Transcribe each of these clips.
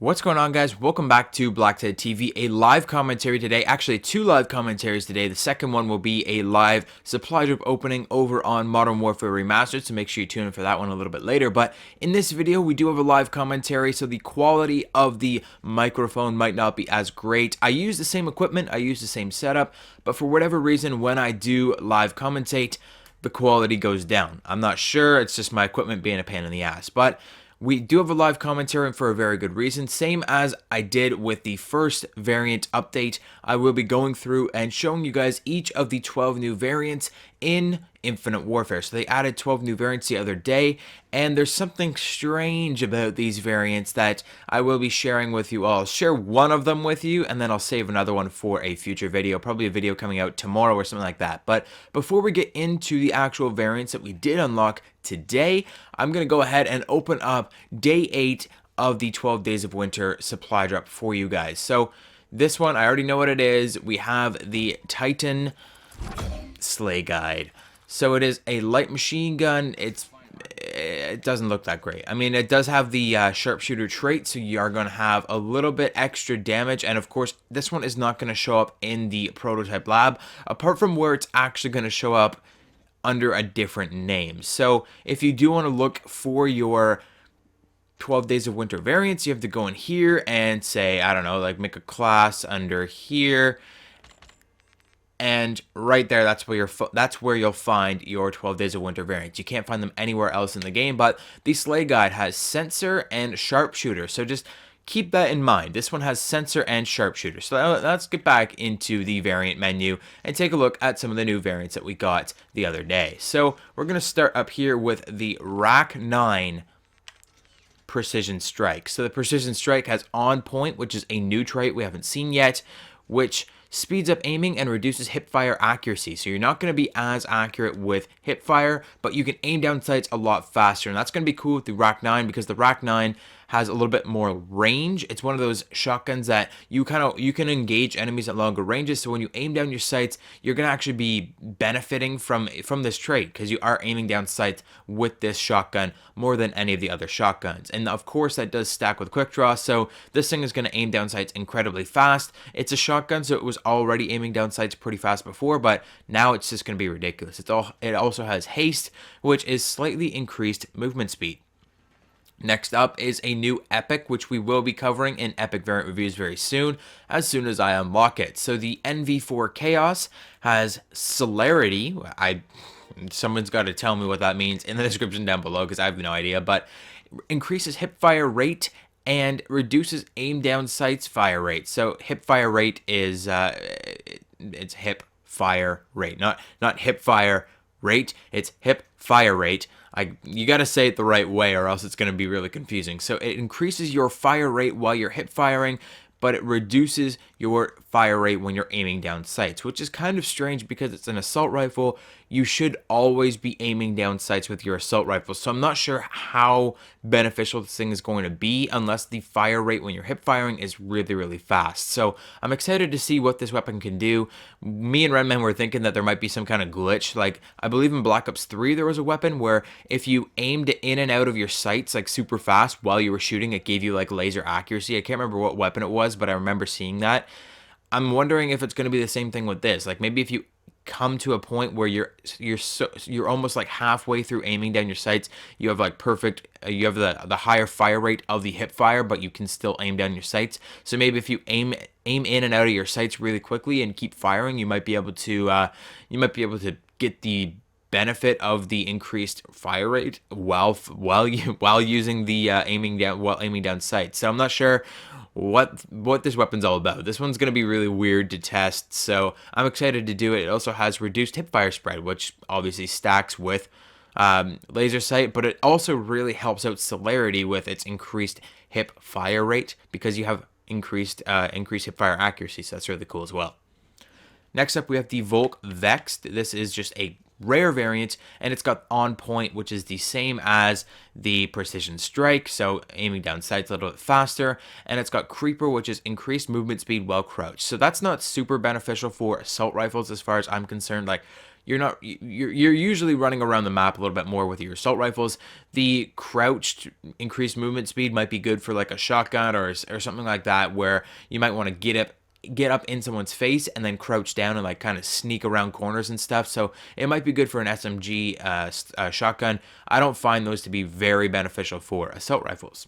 What's going on, guys? Welcome back to BlackTideTV, a live commentary today. Actually, two live commentaries today. The second one will be a live supply drop opening over on Modern Warfare Remastered, so make sure you tune in for that one a little bit later. But in this video, we do have a live commentary, so the quality of the microphone might not be as great. I use the same equipment, I use the same setup, but for whatever reason, when I do live commentate, the quality goes down. I'm not sure, it's just my equipment being a pain in the ass. But we do have a live commentary for a very good reason. Same as I did with the first variant update, I will be going through and showing you guys each of the 12 new variants in Infinite Warfare. So they added 12 new variants the other day, and there's something strange about these variants that I will be sharing with you all. I'll share one of them with you, and then I'll save another one for a future video, probably a video coming out tomorrow or something like that. But before we get into the actual variants that we did unlock today, I'm going to go ahead and open up day 8 of the 12 Days of Winter supply drop for you guys. So this one, I already know what it is. We have the Titan Slay Guide. So it is a light machine gun. It doesn't look that great. I mean, it does have the sharpshooter trait, so you are going to have a little bit extra damage. And of course, this one is not going to show up in the prototype lab, apart from where it's actually going to show up under a different name. So if you do want to look for your 12 Days of Winter variants, you have to go in here and say, I don't know, like make a class under here. And right there, that's where you'll find your 12 Days of Winter variants. You can't find them anywhere else in the game, but the Slay Guide has Sensor and Sharpshooter. So just keep that in mind. This one has Sensor and Sharpshooter. So let's get back into the variant menu and take a look at some of the new variants that we got the other day. So we're going to start up here with the Rack 9 Precision Strike. So the Precision Strike has On Point, which is a new trait we haven't seen yet, which speeds up aiming and reduces hipfire accuracy. So you're not going to be as accurate with hipfire, but you can aim down sights a lot faster. And that's going to be cool with the Rack 9 because the Rack 9 has a little bit more range. It's one of those shotguns that you can engage enemies at longer ranges. So when you aim down your sights, you're going to actually be benefiting from this trait because you are aiming down sights with this shotgun more than any of the other shotguns. And of course, that does stack with quick draw. So this thing is going to aim down sights incredibly fast. It's a shotgun, so it was already aiming down sights pretty fast before, but now it's just going to be ridiculous. It also has haste, which is slightly increased movement speed. Next up is a new epic, which we will be covering in epic variant reviews very soon as I unlock it. So the NV4 CHAOS has celerity. Someone's got to tell me what that means in the description down below because I have no idea, but increases hipfire rate and reduces aim down sights fire rate. So hipfire rate is it's hip fire rate, not hip fire rate. It's hip fire rate. You got to say it the right way or else it's going to be really confusing. So it increases your fire rate while you're hip firing, but it reduces your fire rate when you're aiming down sights, which is kind of strange because it's an assault rifle. You should always be aiming down sights with your assault rifle. So I'm not sure how beneficial this thing is going to be unless the fire rate when you're hip firing is really, really fast. So I'm excited to see what this weapon can do. Me and Redman were thinking that there might be some kind of glitch. Like I believe in Black Ops 3 there was a weapon where if you aimed in and out of your sights like super fast while you were shooting, it gave you like laser accuracy. I can't remember what weapon it was, but I remember seeing that. I'm wondering if it's going to be the same thing with this. Like maybe if you come to a point where you're almost like halfway through aiming down your sights, you have like you have the higher fire rate of the hip fire, but you can still aim down your sights. So maybe if you aim in and out of your sights really quickly and keep firing, you might be able to get the benefit of the increased fire rate while using the aiming down sights. So I'm not sure what this weapon's all about. This one's going to be really weird to test, so I'm excited to do it. It also has reduced hipfire spread, which obviously stacks with laser sight, but it also really helps out celerity with its increased hip fire rate because you have increased hipfire accuracy, so that's really cool as well. Next up, we have the Volk Vexed. This is just a rare variant, and it's got On Point, which is the same as the Precision Strike, so aiming down sights a little bit faster, and it's got Creeper, which is increased movement speed while crouched. So that's not super beneficial for assault rifles as far as I'm concerned. Like you're usually running around the map a little bit more with your assault rifles. The crouched increased movement speed might be good for like a shotgun or something like that, where you might want to get up in someone's face and then crouch down and like kind of sneak around corners and stuff. So it might be good for an SMG shotgun. I don't find those to be very beneficial for assault rifles.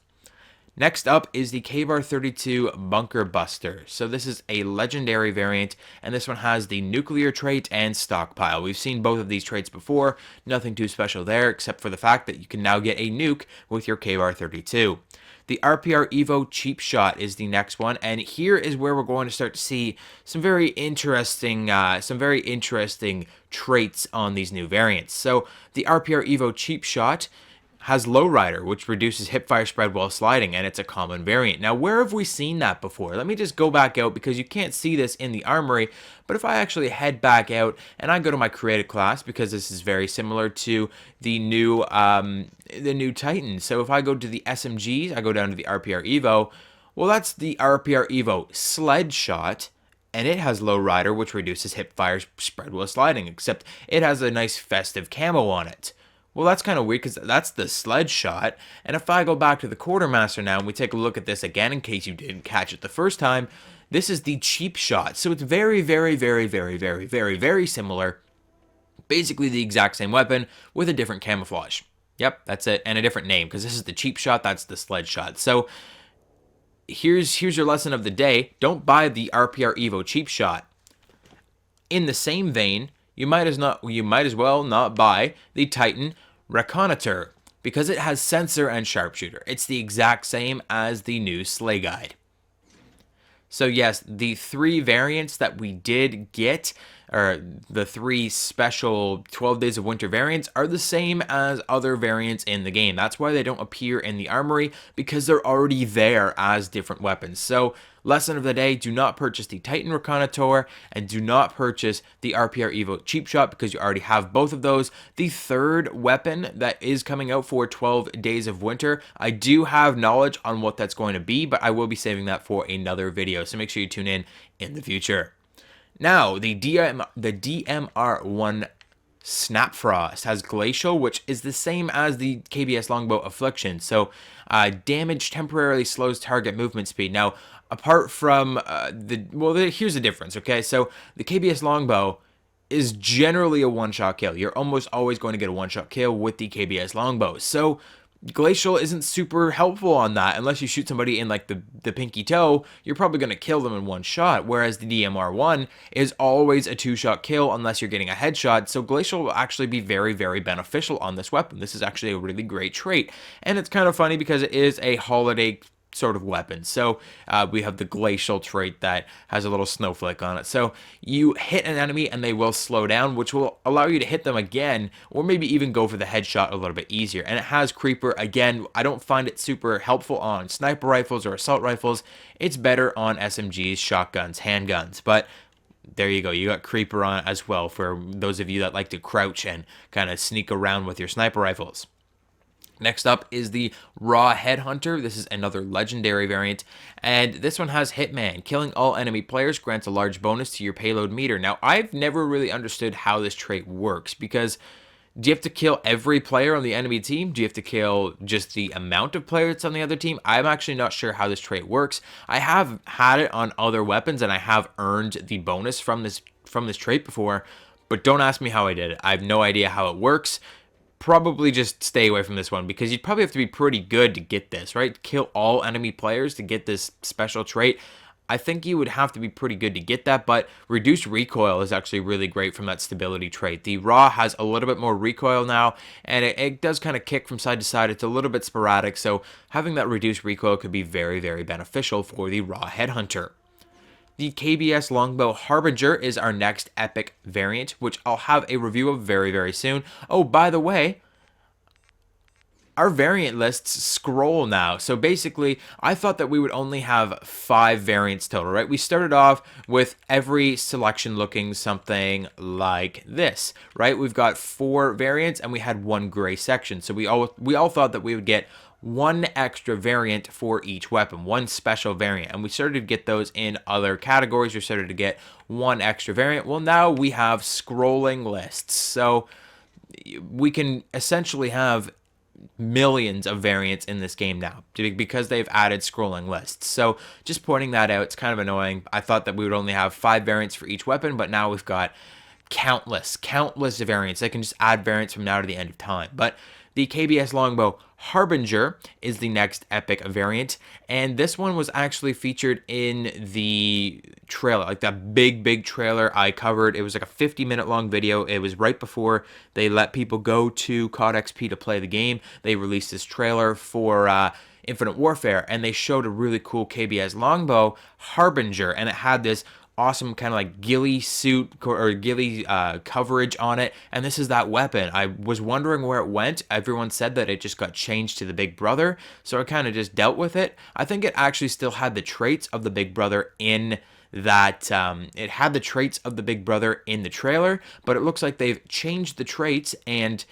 Next up is the KBAR-32 Bunker Buster. So this is a legendary variant, and this one has the nuclear trait and stockpile. We've seen both of these traits before, nothing too special there, except for the fact that you can now get a nuke with your KBAR-32. The RPR Evo Cheap Shot is the next one, and here is where we're going to start to see some very interesting traits on these new variants. So the RPR Evo Cheap Shot has Lowrider, which reduces hipfire spread while sliding, and it's a common variant. Now, where have we seen that before? Let me just go back out because you can't see this in the Armory, but if I actually head back out and I go to my created class, because this is very similar to the new Titan. So if I go to the SMGs, I go down to the RPR Evo, well, that's the RPR Evo Sled Shot, and it has Lowrider, which reduces hipfire spread while sliding, except it has a nice festive camo on it. Well, that's kind of weird because that's the sled shot. And if I go back to the Quartermaster now and we take a look at this again in case you didn't catch it the first time, this is the cheap shot. So it's very, very, very, very, very, very, very similar. Basically the exact same weapon with a different camouflage. Yep, that's it. And a different name because this is the cheap shot, that's the sled shot. So here's your lesson of the day. Don't buy the RPR Evo cheap shot. In the same vein, you might as well not buy the Titan Reconnoiter because it has sensor and sharpshooter. It's the exact same as the new Slay Guide. So yes, the three variants that we did get, or the three special 12 Days of Winter variants, are the same as other variants in the game. That's why they don't appear in the Armory, because they're already there as different weapons. So lesson of the day, do not purchase the Titan Reconnoiter and do not purchase the RPR Evo Cheap Shot because you already have both of those. The third weapon that is coming out for 12 Days of Winter, I do have knowledge on what that's going to be, but I will be saving that for another video, so make sure you tune in the future. Now, the DMR1 Snapfrost has Glacial, which is the same as the KBS Longbow Affliction. So, damage temporarily slows target movement speed. Now, apart from here's the difference, okay? So, the KBS Longbow is generally a one-shot kill. You're almost always going to get a one-shot kill with the KBS Longbow. So, Glacial isn't super helpful on that. Unless you shoot somebody in like the pinky toe, you're probably going to kill them in one shot, whereas the DMR1 is always a two-shot kill unless you're getting a headshot. So Glacial will actually be very, very beneficial on this weapon. This is actually a really great trait, and it's kind of funny because it is a holiday sort of weapon. So we have the Glacial trait that has a little snowflake on it. So you hit an enemy and they will slow down, which will allow you to hit them again, or maybe even go for the headshot a little bit easier. And it has Creeper. Again, I don't find it super helpful on sniper rifles or assault rifles. It's better on SMGs, shotguns, handguns, but there you go. You got Creeper on it as well for those of you that like to crouch and kind of sneak around with your sniper rifles. Next up is the Raw Headhunter. This is another legendary variant, and this one has Hitman. Killing all enemy players grants a large bonus to your payload meter. Now, I've never really understood how this trait works, because do you have to kill every player on the enemy team? Do you have to kill just the amount of players on the other team? I'm actually not sure how this trait works. I have had it on other weapons, and I have earned the bonus from this trait before, but don't ask me how I did it. I have no idea how it works. Probably just stay away from this one because you'd probably have to be pretty good to get this, right? Kill all enemy players to get this special trait. I think you would have to be pretty good to get that, but reduced recoil is actually really great from that stability trait. The Raw has a little bit more recoil now, and it does kind of kick from side to side. It's a little bit sporadic, so having that reduced recoil could be very, very beneficial for the Raw Headhunter. The KBS Longbow Harbinger is our next epic variant, which I'll have a review of very, very soon. Oh, by the way, our variant lists scroll now. So basically, I thought that we would only have 5 variants total, right? We started off with every selection looking something like this, right? We've got 4 variants and we had 1 gray section. So we all thought that we would get one extra variant for each weapon, one special variant. And we started to get those in other categories. We started to get one extra variant. Well, now we have scrolling lists. So we can essentially have millions of variants in this game now because they've added scrolling lists. So just pointing that out, it's kind of annoying. I thought that we would only have 5 variants for each weapon, but now we've got countless variants. They can just add variants from now to the end of time. But the KBS Longbow Harbinger is the next epic variant, and this one was actually featured in the trailer, like that big trailer I covered. It was like a 50-minute long video. It was right before they let people go to CoD XP to play the game. They released this trailer for Infinite Warfare, and they showed a really cool KBS Longbow Harbinger, and it had this awesome kind of like ghillie suit or ghillie coverage on it, and this is that weapon. I was wondering where it went. Everyone said that it just got changed to the Big Brother, so I kind of just dealt with it. I think it actually still had the traits of the Big Brother in that it had the traits of the Big Brother in the trailer, but it looks like they've changed the traits and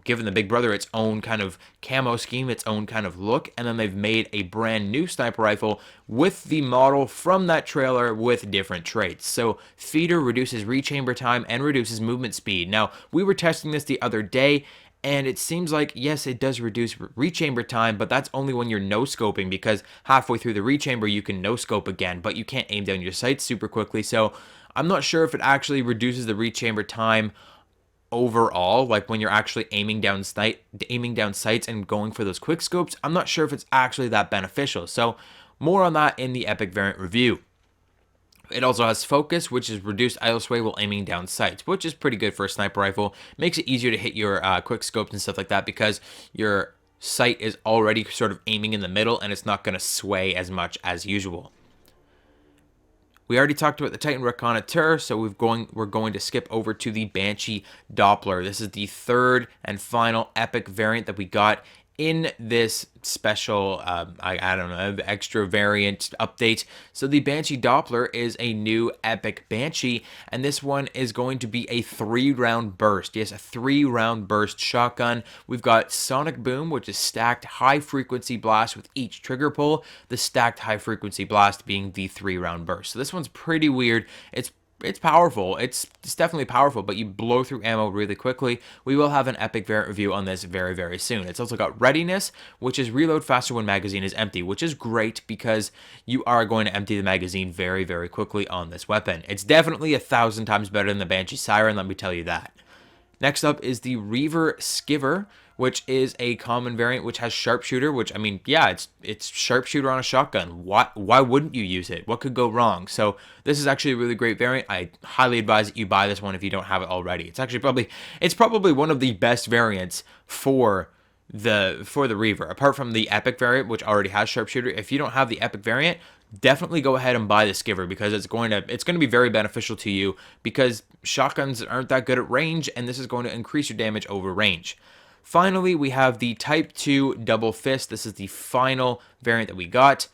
given the Big Brother its own kind of camo scheme, its own kind of look, and then they've made a brand new sniper rifle with the model from that trailer with different traits. So feeder reduces rechamber time and reduces movement speed. Now, we were testing this the other day, and it seems like, yes, it does reduce rechamber time, but that's only when you're no-scoping, because halfway through the rechamber, you can no-scope again, but you can't aim down your sights super quickly. So I'm not sure if it actually reduces the rechamber time overall, like when you're actually aiming down sights and going for those quick scopes. I'm not sure if it's actually that beneficial. So more on that in the epic variant review. It also has focus, which is reduced idle sway while aiming down sights, which is pretty good for a sniper rifle. Makes it easier to hit your quick scopes and stuff like that because your sight is already sort of aiming in the middle and it's not going to sway as much as usual. We already talked about the Titan Reconnaisseur, so we're going to skip over to the Banshee Doppler. This is the third and final epic variant that we got in this special, I don't know, extra variant update. So the Banshee Doppler is a new epic Banshee, and this one is going to be a 3-round burst. Yes, a 3-round burst shotgun. We've got Sonic Boom, which is stacked high-frequency blast with each trigger pull, the stacked high-frequency blast being the 3-round burst. So this one's pretty weird. It's powerful. It's definitely powerful, but you blow through ammo really quickly. We will have an epic variant review on this very, very soon. It's also got readiness, which is reload faster when magazine is empty, which is great because you are going to empty the magazine very, very quickly on this weapon. It's definitely 1,000 times better than the Banshee Siren, let me tell you that. Next up is the Reaver Skiver, which is a common variant which has sharpshooter, which, I mean, yeah, it's sharpshooter on a shotgun. Why wouldn't you use it? What could go wrong? So this is actually a really great variant. I highly advise that you buy this one if you don't have it already. It's probably one of the best variants for the Reaver, apart from the epic variant, which already has sharpshooter. If you don't have the epic variant, definitely go ahead and buy the Skiver because it's going to be very beneficial to you because shotguns aren't that good at range, and this is going to increase your damage over range. Finally, we have the Type 2 Double Fist. This is the final variant that we got,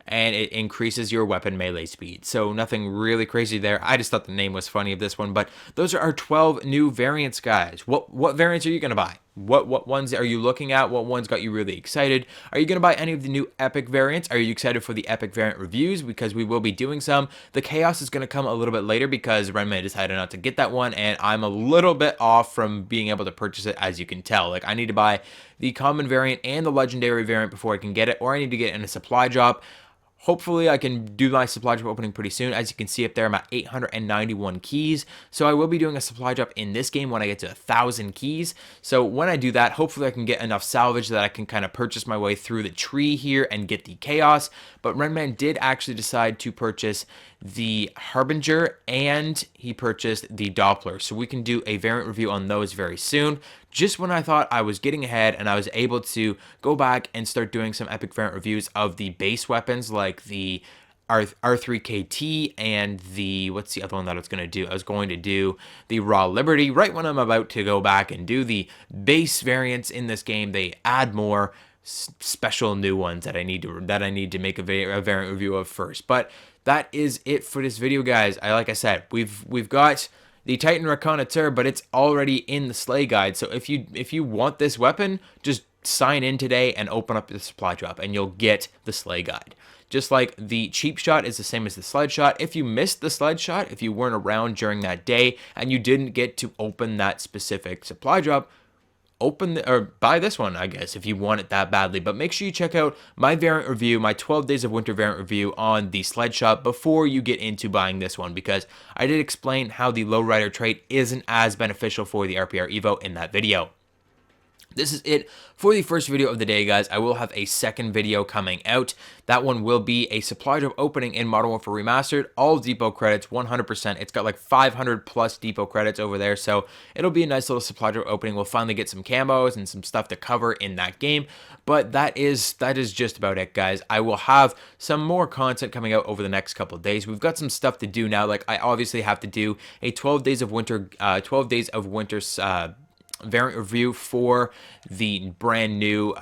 and it increases your weapon melee speed. So nothing really crazy there. I just thought the name was funny of this one, but those are our 12 new variants, guys. What variants are you going to buy? What ones are you looking at? What ones got you really excited? Are you going to buy any of the new epic variants? Are you excited for the epic variant reviews? Because we will be doing some. The Chaos is going to come a little bit later because Renman decided not to get that one, and I'm a little bit off from being able to purchase it, as you can tell. Like, I need to buy the common variant and the legendary variant before I can get it, or I need to get it in a supply drop. Hopefully, I can do my supply drop opening pretty soon. As you can see up there, I'm at 891 keys. So I will be doing a supply drop in this game when I get to 1,000 keys. So when I do that, hopefully I can get enough salvage that I can kind of purchase my way through the tree here and get the Chaos. But Renman did actually decide to purchase the Harbinger and he purchased the Doppler. So we can do a variant review on those very soon. Just when I thought I was getting ahead and I was able to go back and start doing some epic variant reviews of the base weapons like the R3KT and the, what's the other one that I was going to do? I was going to do the Raw Liberty. Right when I'm about to go back and do the base variants in this game, they add more special new ones that I need to make a variant review of first. But that is it for this video, guys. Like I said, we've got the Titan Reconnaisseur, but it's already in the Slay Guide. So if you want this weapon, just sign in today and open up the supply drop, and you'll get the sleigh guide. Just like the cheap shot is the same as the sled shot. If you missed the sled shot, if you weren't around during that day and you didn't get to open that specific supply drop, or buy this one, I guess, if you want it that badly. But make sure you check out my variant review, my 12 days of winter variant review on the sled shot before you get into buying this one, because I did explain how the lowrider trait isn't as beneficial for the RPR Evo in that video. This is it for the first video of the day, guys. I will have a second video coming out. That one will be a supply drop opening in Modern Warfare Remastered. All depot credits, 100%. It's got like 500 plus depot credits over there, so it'll be a nice little supply drop opening. We'll finally get some camos and some stuff to cover in that game. But that is just about it, guys. I will have some more content coming out over the next couple of days. We've got some stuff to do now. Like, I obviously have to do a 12 days of winter variant review for the brand new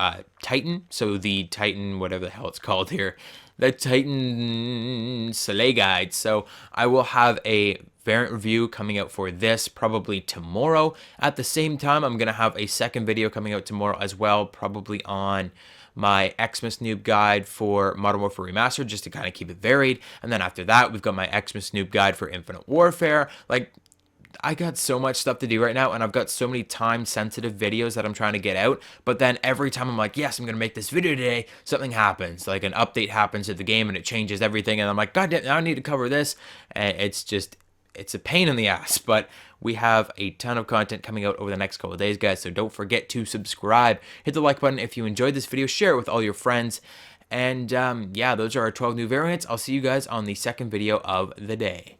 Titan. So the Titan, whatever the hell it's called here, the Titan sleigh guide. So I will have a variant review coming out for this probably tomorrow. At the same time, I'm gonna have a second video coming out tomorrow as well, probably on my Xmas noob guide for Modern Warfare Remastered, just to kind of keep it varied. And then after that, we've got my Xmas noob guide for Infinite Warfare. Like, I got so much stuff to do right now, and I've got so many time-sensitive videos that I'm trying to get out, but then every time I'm like, yes, I'm going to make this video today, something happens. Like, an update happens to the game, and it changes everything, and I'm like, God damn, I need to cover this, and it's a pain in the ass, but we have a ton of content coming out over the next couple of days, guys, so don't forget to subscribe. Hit the like button if you enjoyed this video, share it with all your friends, and yeah, those are our 12 new variants. I'll see you guys on the second video of the day.